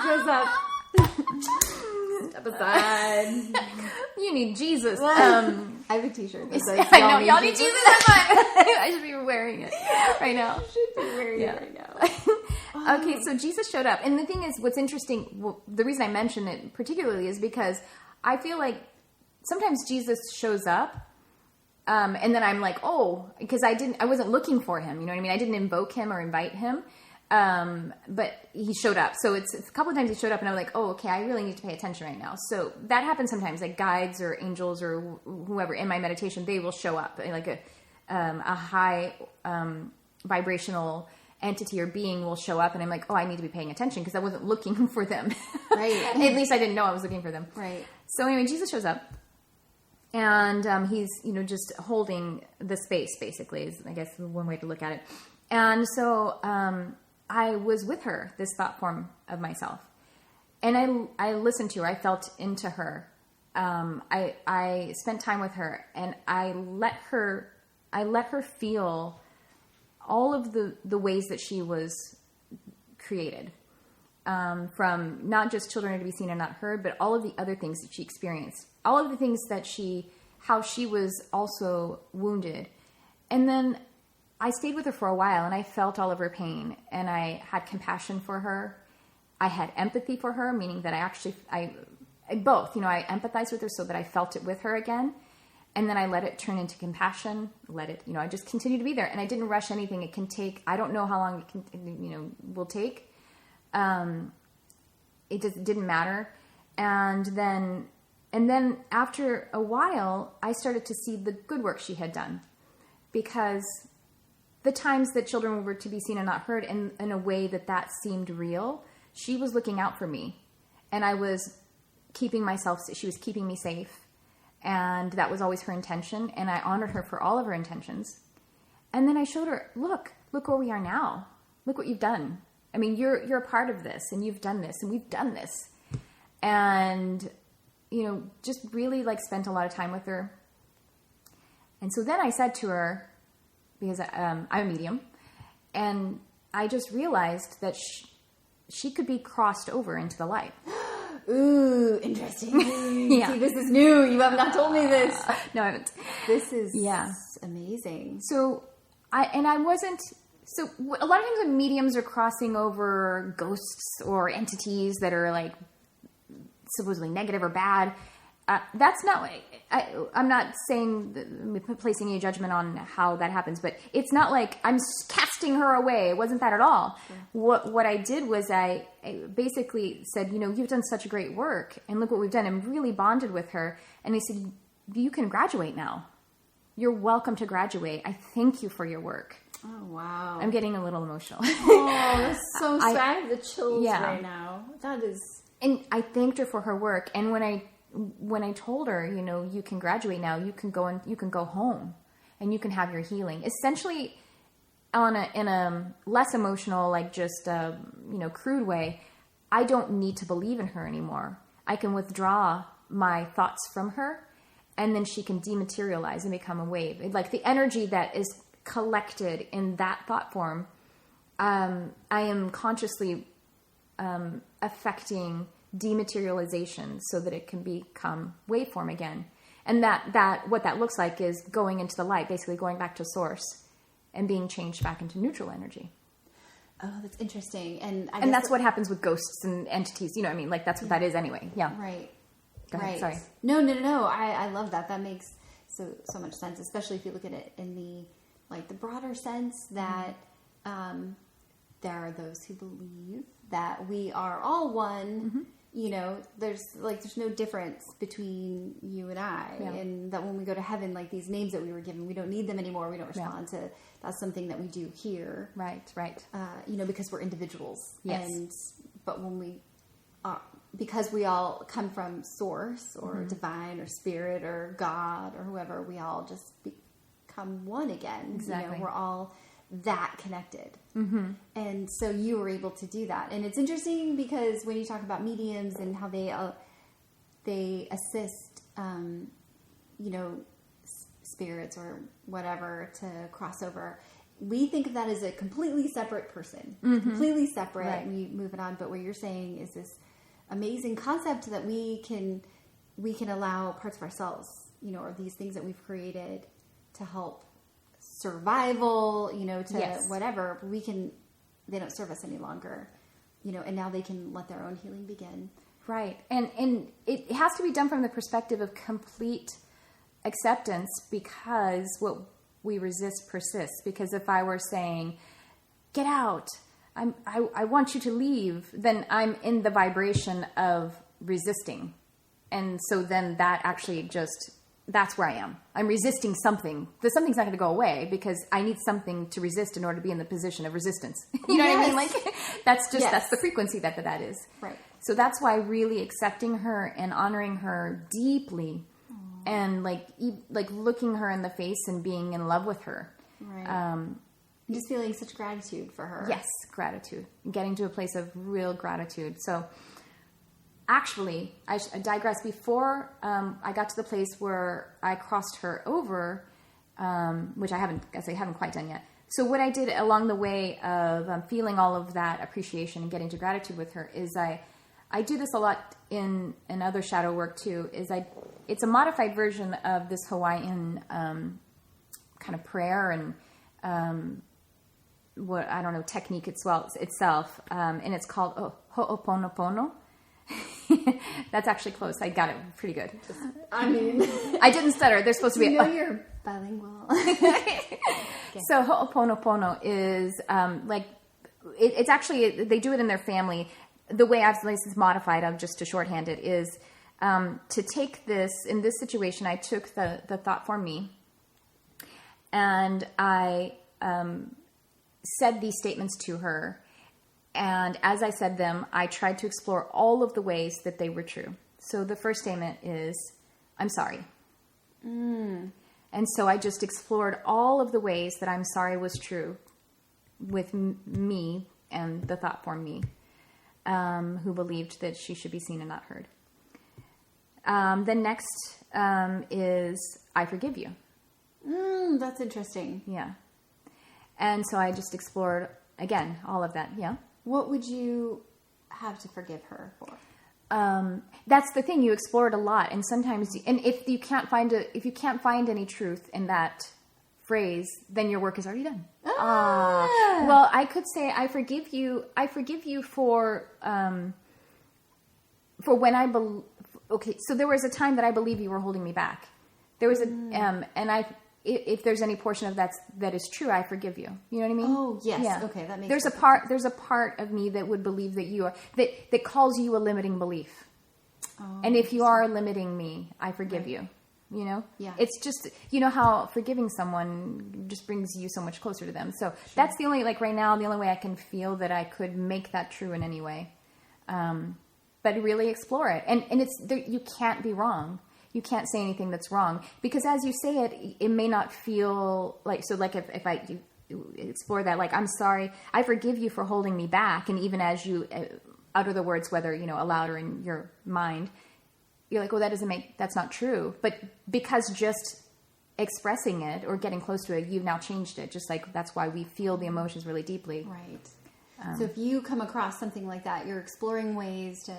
Shows up. Step aside. You need Jesus. I have a t-shirt that says, I know, y'all need Jesus. I should be wearing it right now. You should be wearing it right now. Okay, so Jesus showed up. And the thing is, what's interesting, the reason I mention it particularly is because I feel like sometimes Jesus shows up, and then I'm like, oh, because I wasn't looking for him. You know what I mean? I didn't invoke him or invite him. But he showed up. So it's a couple of times he showed up and I'm like, oh, okay, I really need to pay attention right now. So that happens sometimes, like guides or angels or whoever in my meditation, they will show up, like a high, vibrational entity or being will show up and I'm like, oh, I need to be paying attention because I wasn't looking for them. Right. At least I didn't know I was looking for them. Right. So anyway, Jesus shows up and, he's, just holding the space basically is, I guess, one way to look at it. And so, I was with her, this thought form of myself. And I listened to her. I felt into her. I spent time with her and I let her feel all of the ways that she was created. From not just children are to be seen and not heard, but all of the other things that she experienced. All of the things that how she was also wounded. And then I stayed with her for a while and I felt all of her pain and I had compassion for her. I had empathy for her, meaning that I both, I empathized with her so that I felt it with her again. And then I let it turn into compassion, I just continued to be there and I didn't rush anything. It can take, I don't know how long it can, will take. It just didn't matter. And then after a while, I started to see the good work she had done, because the times that children were to be seen and not heard in a way that seemed real, she was looking out for me and I was she was keeping me safe. And that was always her intention. And I honored her for all of her intentions. And then I showed her, look where we are now. Look what you've done. I mean, you're a part of this and you've done this and we've done this. And, just really spent a lot of time with her. And so then I said to her, because I'm a medium, and I just realized that she could be crossed over into the light. Ooh, interesting. Yeah. See, this is new. You have not told me this. No, I haven't. This is amazing. So a lot of times when mediums are crossing over ghosts or entities that are supposedly negative or bad, that's not, I'm not saying, placing any judgment on how that happens, but it's not like I'm casting her away. It wasn't that at all. Sure. What I did was I basically said, you've done such great work and look what we've done, and really bonded with her. And I said, you can graduate now. You're welcome to graduate. I thank you for your work. Oh, wow. I'm getting a little emotional. Oh, that's so sad. I have the chills right now. That is. And I thanked her for her work. And when I told her, you can graduate now, you can go home and you can have your healing. Essentially, in a less emotional, like just crude way, I don't need to believe in her anymore. I can withdraw my thoughts from her, and then she can dematerialize and become a wave. Like the energy that is collected in that thought form, I am consciously affecting dematerialization so that it can become waveform again. And that what that looks like is going into the light, basically going back to source and being changed back into neutral energy. Oh, that's interesting. And that's what happens with ghosts and entities. You know what I mean? Like that's what that is anyway. Yeah. Right. Go ahead. Sorry. No. I love that. That makes so much sense, especially if you look at it in the broader sense that there are those who believe that we are all one. Mm-hmm. You know, there's no difference between you and I, and that when we go to heaven, like these names that we were given, we don't need them anymore. We don't respond to. That's something that we do here. Right. Because we're individuals. Yes. But when we are, because we all come from source or divine or spirit or God or whoever, we all just become one again. Exactly. You know, we're all that connected. Mm-hmm. And so you were able to do that. And it's interesting because when you talk about mediums and how they assist, spirits or whatever to cross over, we think of that as a completely separate person, completely separate, and we move it on. But what you're saying is this amazing concept that we can allow parts of ourselves, or these things that we've created to help survival, whatever, they don't serve us any longer, and now they can let their own healing begin. Right. And it has to be done from the perspective of complete acceptance, because what we resist persists. Because if I were saying, get out, I want you to leave, then I'm in the vibration of resisting. And so then that actually that's where I am. I'm resisting something. Something's not going to go away because I need something to resist in order to be in the position of resistance. You know what I mean? Like that's the frequency that is. Right. So that's why really accepting her and honoring her deeply, and like looking her in the face and being in love with her. Right. Just feeling such gratitude for her. Yes, gratitude. Getting to a place of real gratitude. So actually, I digress. Before I got to the place where I crossed her over, which I haven't quite done yet. So what I did along the way of feeling all of that appreciation and getting to gratitude with her is I do this a lot in other shadow work too. It's a modified version of this Hawaiian kind of prayer and technique itself, and it's called Ho'oponopono. That's actually close. I got it pretty good. I didn't stutter. They're supposed to be. You're bilingual. Okay. So Ho'oponopono is it's actually, they do it in their family. The way I've modified, just to shorthand it, is to take this, in this situation, I took the thought for me, and I said these statements to her. And as I said them, I tried to explore all of the ways that they were true. So the first statement is, I'm sorry. And so I just explored all of the ways that I'm sorry was true with me and the thought form me, who believed that she should be seen and not heard. The next is, I forgive you. That's interesting. Yeah. And so I just explored, again, all of that. Yeah. What would you have to forgive her for? That's the thing. You explore it a lot, and sometimes, and if you can't find any truth in that phrase, then your work is already done. Well, I could say, I forgive you. I forgive you for when I believe. Okay, so there was a time that I believe you were holding me back. There was if there's any portion of that is true, I forgive you. You know what I mean? Oh, yes. Yeah. Okay, that makes sense. There's a part of me that would believe that you are, that calls you a limiting belief. Oh, and if you are limiting me, I forgive you. You know? Yeah. It's just, you know how forgiving someone just brings you so much closer to them. So that's the only, right now, the only way I can feel that I could make that true in any way. But really explore it. And you can't be wrong. You can't say anything that's wrong, because as you say it, it may not feel like, so like if explore that. Like, I'm sorry, I forgive you for holding me back. And even as you utter the words, whether, aloud or in your mind, you're like, well, that's not true. But because just expressing it or getting close to it, you've now changed it. Just like, that's why we feel the emotions really deeply. Right. So if you come across something like that, you're exploring ways to,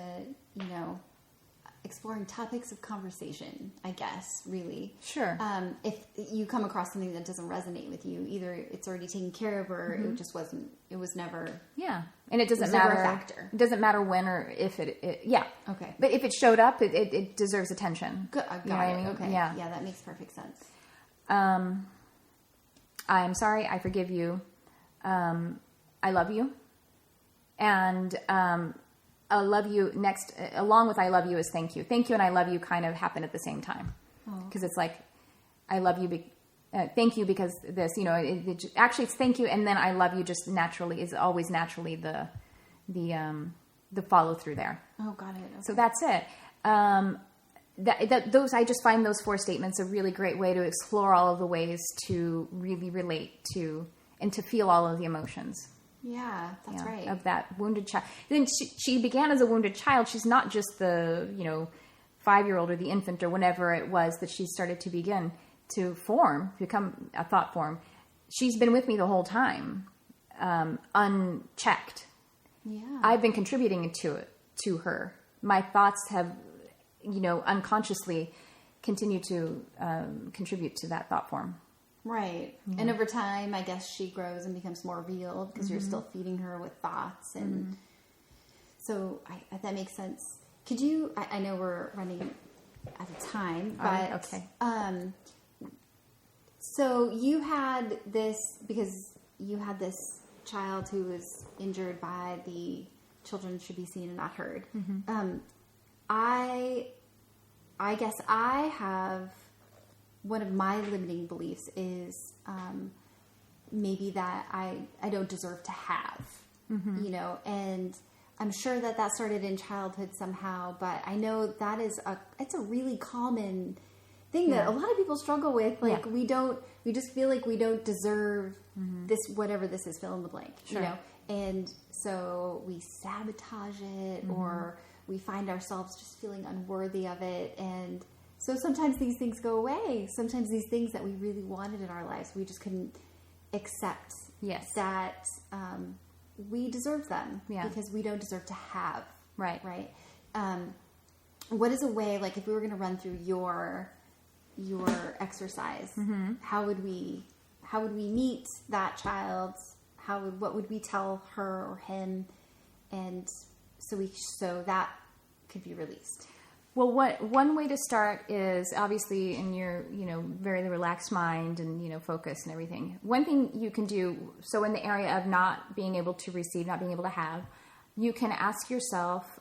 exploring topics of conversation, I guess, really. Sure. If you come across something that doesn't resonate with you, either it's already taken care of or it was never. Yeah. And it doesn't never matter. a factor. It doesn't matter when or if it yeah. Okay. But if it showed up, it deserves attention. Good. Got it. I mean? Okay. Yeah. Yeah, that makes perfect sense. I'm sorry. I forgive you. I love you. And I love you next, along with I love you is thank you. Thank you and I love you kind of happen at the same time. Because it's like, I love you, thank you because this, actually it's thank you and then I love you just naturally is always naturally the follow through there. Oh, got it. Okay. So that's it. Those I just find those 4 statements a really great way to explore all of the ways to really relate to and to feel all of the emotions. Yeah, that's right. Of that wounded child. Then she began as a wounded child. She's not just the 5-year-old or the infant or whenever it was that she started to begin to become a thought form. She's been with me the whole time, unchecked. Yeah, I've been contributing to her. My thoughts have, unconsciously continued to contribute to that thought form. Right. And over time, I guess she grows and becomes more real because you're still feeding her with thoughts. And so that makes sense. Could you, I know we're running out of time, but okay. So you had this, because you had this child who was injured by the children should be seen and not heard. I guess I have, one of my limiting beliefs is maybe that I don't deserve to have, and I'm sure that started in childhood somehow, but I know that it's a really common thing that a lot of people struggle with. Like we just feel like we don't deserve this, whatever this is, fill in the blank, and so we sabotage it or we find ourselves just feeling unworthy of it. And so sometimes these things go away. Sometimes these things that we really wanted in our lives, we just couldn't accept that we deserve them because we don't deserve to have. Right. Right. What is a way, like if we were going to run through your exercise, how would we meet that child? What would we tell her or him? And so that could be released. Well, one way to start is obviously in your, very relaxed mind and, focus and everything. One thing you can do, so in the area of not being able to receive, not being able to have, you can ask yourself,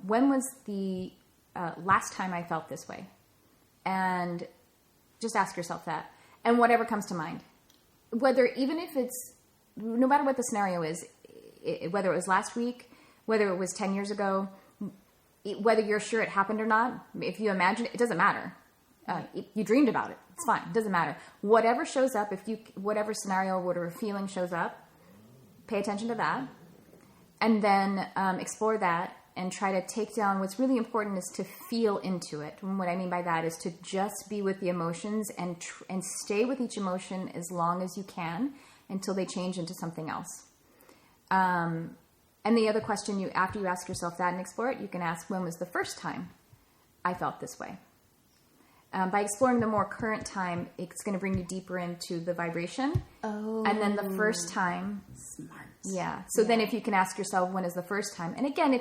when was the last time I felt this way? And just ask yourself that. And whatever comes to mind. Even if it's, no matter what the scenario is, whether it was last week, whether it was 10 years ago, whether you're sure it happened or not, if you imagine it doesn't matter. You dreamed about it. It's fine. It doesn't matter. Whatever shows up, whatever scenario, whatever feeling shows up, pay attention to that. And then explore that and try to take down, what's really important is to feel into it. And what I mean by that is to just be with the emotions and stay with each emotion as long as you can until they change into something else. And the other question, after you ask yourself that and explore it, you can ask, when was the first time I felt this way? By exploring the more current time, it's going to bring you deeper into the vibration. Oh. And then the first time. Smart. Yeah. So then if you can ask yourself, when is the first time? And again,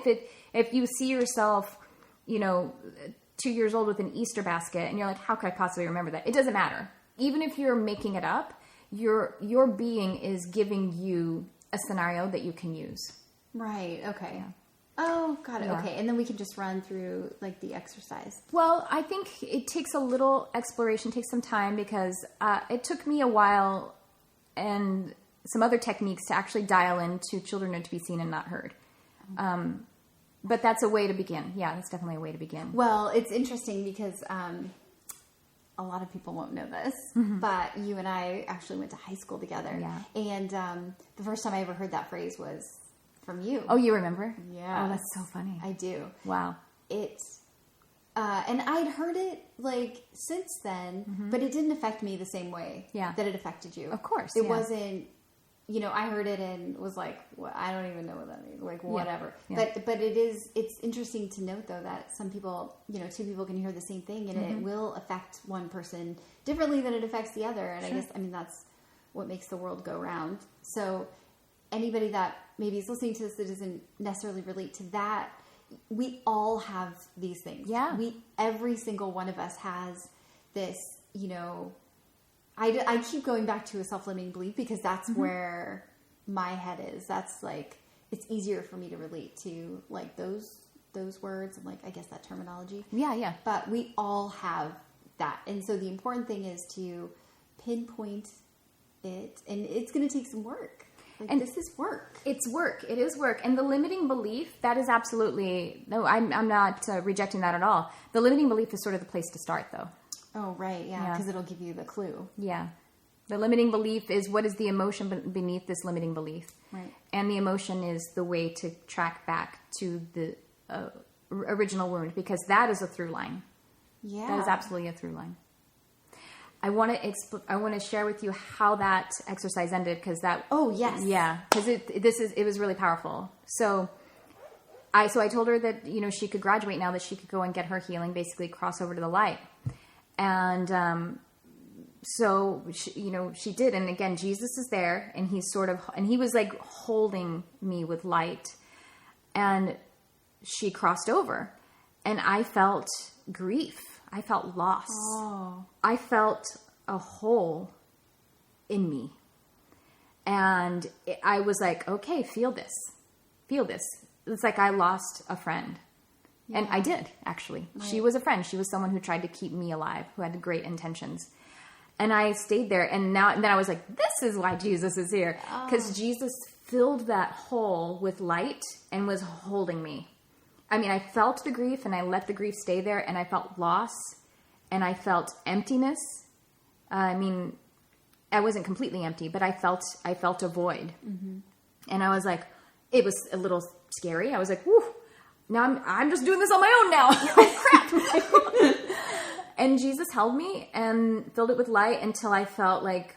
if you see yourself, 2 years old with an Easter basket and you're like, how could I possibly remember that? It doesn't matter. Even if you're making it up, your being is giving you a scenario that you can use. Right. Okay. Yeah. Oh, got it. Yeah. Okay. And then we can just run through like the exercise. Well, I think it takes a little exploration, takes some time because it took me a while and some other techniques to actually dial into children are to be seen and not heard. But that's a way to begin. Yeah, that's definitely a way to begin. Well, it's interesting because a lot of people won't know this, but you and I actually went to high school together. Yeah. And the first time I ever heard that phrase was from you. Oh, you remember? Yeah. Oh, that's so funny. I do. Wow. And I'd heard it like since then, but it didn't affect me the same way that it affected you. Of course. It wasn't, I heard it and was like, well, I don't even know what that means. Like, whatever. Yeah. But it's interesting to note though that some people, two people can hear the same thing and it will affect one person differently than it affects the other. And I guess, that's what makes the world go round. So anybody that maybe is listening to this that doesn't necessarily relate to that, we all have these things. Yeah. Every single one of us has this, I keep going back to a self-limiting belief because that's where my head is. That's like, it's easier for me to relate to like those words and like, I guess that terminology. Yeah. Yeah. But we all have that. And so the important thing is to pinpoint it, and it's going to take some work. And this is work. It's work. It is work. And the limiting belief, that is absolutely, no, I'm not rejecting that at all. The limiting belief is sort of the place to start, though. Oh, right. Yeah. Because it'll give you the clue. Yeah. The limiting belief is what is the emotion beneath this limiting belief. Right. And the emotion is the way to track back to the original wound, because that is a through line. Yeah. That is absolutely a through line. I want to share with you how that exercise ended, because that. Oh yes. Yeah, because it was really powerful. So I told her that she could graduate now, that she could go and get her healing, basically cross over to the light, and so she did. And again, Jesus is there, and he was like holding me with light, and she crossed over, and I felt grief. I felt loss. Oh. I felt a hole in me. And I was like, okay, feel this. Feel this. It's like I lost a friend. Yeah. And I did, actually. Right. She was a friend. She was someone who tried to keep me alive, who had great intentions. And I stayed there. And then I was like, this is why Jesus is here. Because Jesus filled that hole with light and was holding me. I felt the grief, and I let the grief stay there, and I felt loss, and I felt emptiness. I wasn't completely empty, but I felt a void. Mm-hmm. And I was like, it was a little scary. I was like, whew, now I'm just doing this on my own now. Oh, crap. And Jesus held me and filled it with light until I felt like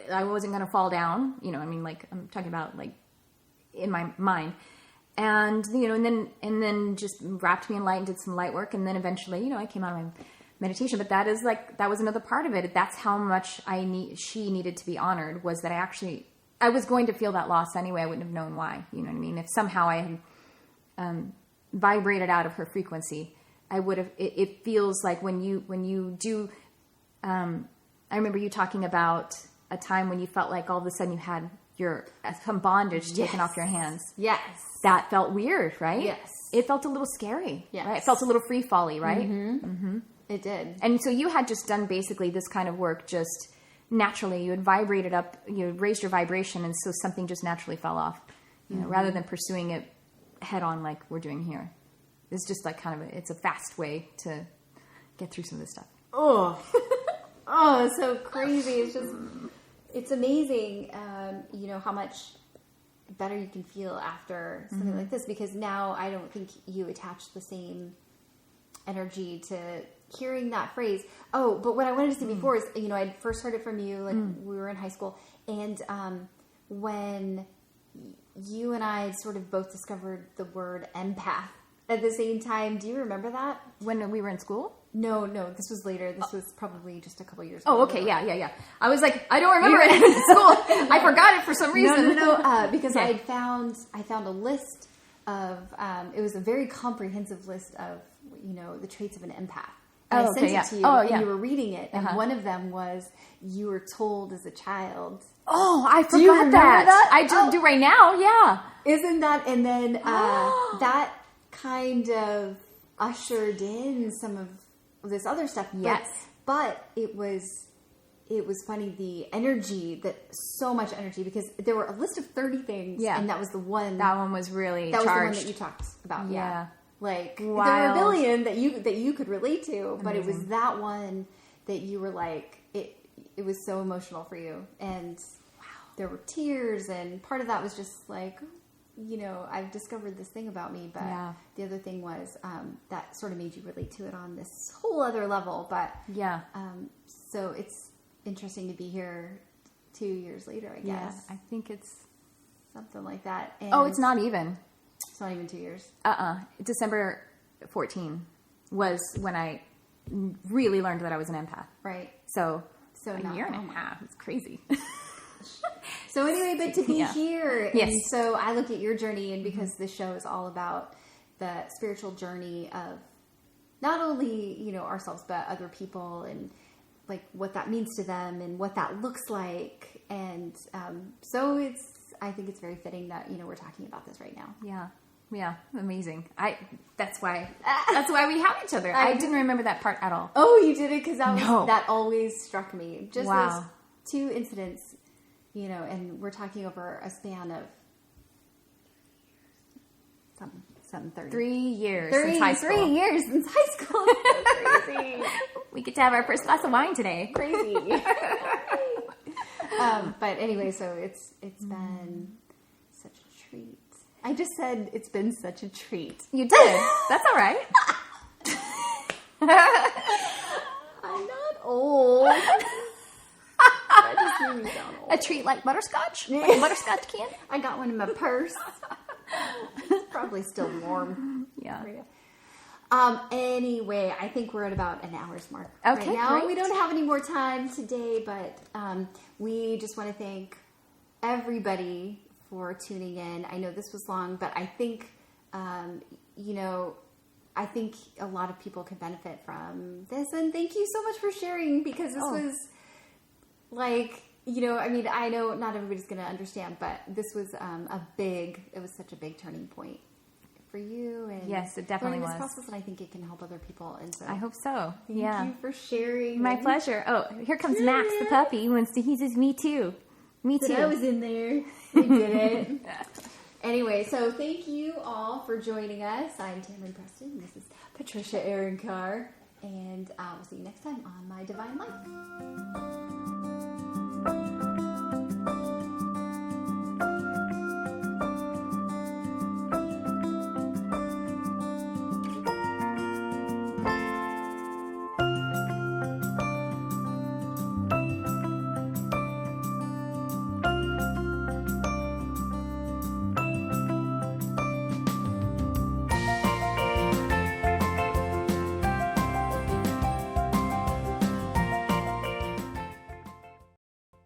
I wasn't going to fall down. I'm talking about like in my mind. And, and then just wrapped me in light and did some light work. And then eventually, I came out of my meditation. But that was another part of it. That's how much she needed to be honored, was that I was going to feel that loss anyway. I wouldn't have known why, If somehow I had vibrated out of her frequency, I would have, it feels like when you do, I remember you talking about a time when you felt like all of a sudden you had some bondage taken off your hands. Yes. That felt weird, right? Yes. It felt a little scary. Yes. Right? It felt a little free-fally, right? Mm-hmm. Mm-hmm. It did. And so you had just done basically this kind of work just naturally. You had vibrated up, you had raised your vibration, and so something just naturally fell off, rather than pursuing it head on like we're doing here. It's just like it's a fast way to get through some of this stuff. Oh, it's so crazy. It's amazing, how much better you can feel after something like this, because now I don't think you attach the same energy to hearing that phrase. Oh, but what I wanted to say before is, I first heard it from you, like we were in high school, and when you and I sort of both discovered the word empath at the same time. Do you remember that? When we were in school? No, this was later. This was probably just a couple years ago. Oh, okay, yeah. I was like, I don't remember it in school. I forgot it for some reason. No, because I found a list of, it was a very comprehensive list of, the traits of an empath. And I sent it to you, and you were reading it, and one of them was, you were told as a child. Oh, I forgot that. I do right now, yeah. Isn't that, and then that kind of ushered in some of this other stuff. Yes. But it was funny, the energy, so much energy, because there were a list of 30 things, and that was the one. That one was really charged. That was the one that you talked about, yeah. Like, wild. there were a billion that you could relate to, but it was that one that you were like, it was so emotional for you. And there were tears, and part of that was just like, I've discovered this thing about me, but the other thing was that sort of made you relate to it on this whole other level. But so it's interesting to be here 2 years later, I guess. Yeah, I think it's something like that. And it's not even. It's not even 2 years. December 14 was when I really learned that I was an empath. Right. So a year and a half. It's crazy. So anyway, but to be here, yes. And so I look at your journey, and because this show is all about the spiritual journey of not only, ourselves, but other people, and like what that means to them and what that looks like. And so I think it's very fitting that, we're talking about this right now. Yeah, amazing. That's why we have each other. I didn't remember that part at all. Oh, you did it? Because that always struck me. Just those 2 incidents, and we're talking over a span of something 30. 3 years since high school. 3 years since high school. That's so crazy. We get to have our first glass of wine today. Crazy. But anyway, so it's been such a treat. I just said it's been such a treat. You did. That's all right. I'm not old. That just made me sound old. A treat like butterscotch? Like a butterscotch candy? I got one in my purse. It's probably still warm. Yeah. Anyway, I think we're at about an hour's mark right now. Great. We don't have any more time today, but we just want to thank everybody for tuning in. I know this was long, but I think, I think a lot of people could benefit from this. And thank you so much for sharing, because this was like, I know not everybody's going to understand, but this was it was such a big turning point for you. And yes, it definitely was. This process, and I think it can help other people. And so I hope so. Thank you for sharing. My pleasure. Oh, here comes Max the puppy. He says, me too. Me too. I was in there. We did it. Anyway, so thank you all for joining us. I'm Tamron Preston. This is Patricia Aaron Carr. And we'll see you next time on My Divine Life.